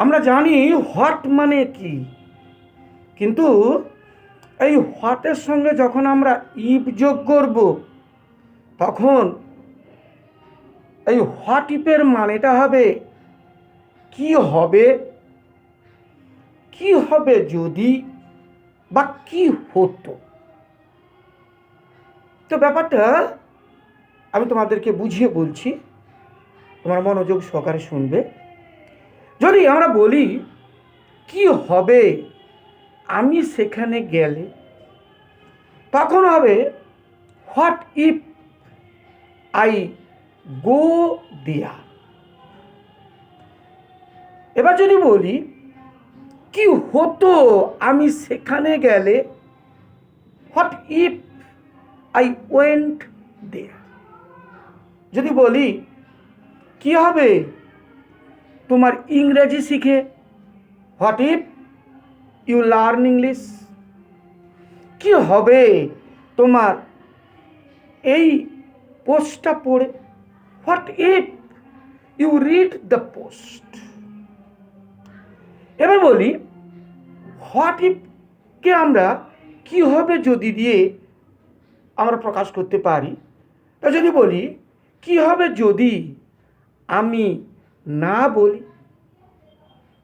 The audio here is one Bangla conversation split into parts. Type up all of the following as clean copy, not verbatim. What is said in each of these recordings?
আমরা জানি হোয়াট মানে কি, কিন্তু এই হোয়াটের সঙ্গে যখন আমরা ইফ যোগ করব তখন এই হোয়াট ইফের মানেটা হবে কি হবে, কি হবে যদি, বা কি হতো। তো ব্যাপারটা আমি তোমাদেরকে বুঝিয়ে বলছি, তোমার মনোযোগ সহকারে শুনবে। যদি আমরা বলি কি হবে আমি সেখানে গেলে, তখন হবে what if I go there. এবার যদি বলি কি হতো আমি সেখানে গেলে, what if I went there. যদি বলি কি হবে তোমার ইংরেজি শিখে, what if you learn English. কি হবে তোমার এই পোস্টটা পড়ে, what if you read the post. এবার বলি হোয়াট ইফকে আমরা কি হবে যদি দিয়ে আমরা প্রকাশ করতে পারি। তা যদি বলি কি হবে যদি আমি না বলি,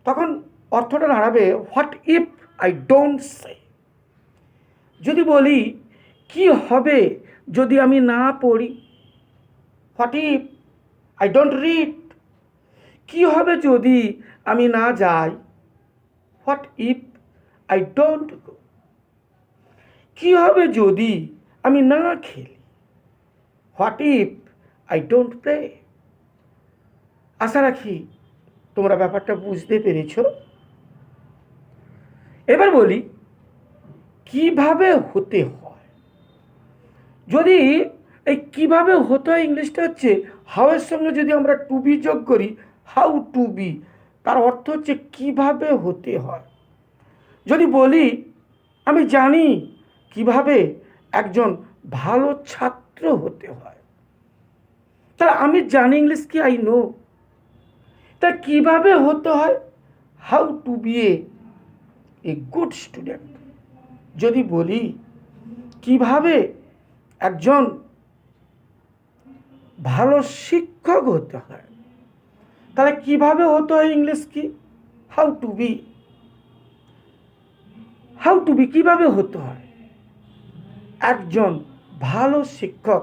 তখন অর্থটা দাঁড়াবে what if I don't say. যদি বলি কি হবে যদি আমি না পড়ি, what if I don't read. কি হবে যদি আমি না যাই, what if I don't go. কি হবে যদি আমি না খেলি, what if I don't play. আশা রাখি তোমরা ব্যাপারটা বুঝতে পেরেছ। এবার বলি কিভাবে হতে হয়। যদি এই কিভাবে হতে হয় ইংলিশটা হচ্ছে হাউ এর সঙ্গে যদি আমরা টু বি যোগ করি, হাউ টু বি, তার অর্থ হচ্ছে কিভাবে হতে হয়। যদি বলি আমি জানি কিভাবে একজন ভালো ছাত্র হতে হয়, তাহলে আমি জানি ইংলিশ কি, আই নো। তা কিভাবে হতে হয়, how to be a good student. যদি বলি কিভাবে একজন ভালো শিক্ষক হতে হয়, তাহলে কিভাবে হতে হয় ইংলিশ কি, how to be. How to be কিভাবে হতে হয় একজন ভালো শিক্ষক,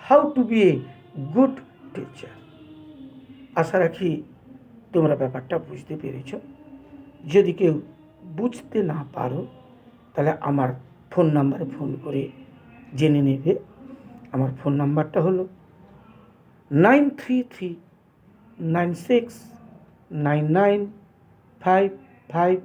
how to be a good teacher. আশা রাখি তোমরা ব্যাপারটা বুঝতে পেরেছ। যদি কেউ বুঝতে না পারো তাহলে আমার ফোন নাম্বারে ফোন করে জেনে নেবে। আমার ফোন নাম্বারটা হলো 9339699555।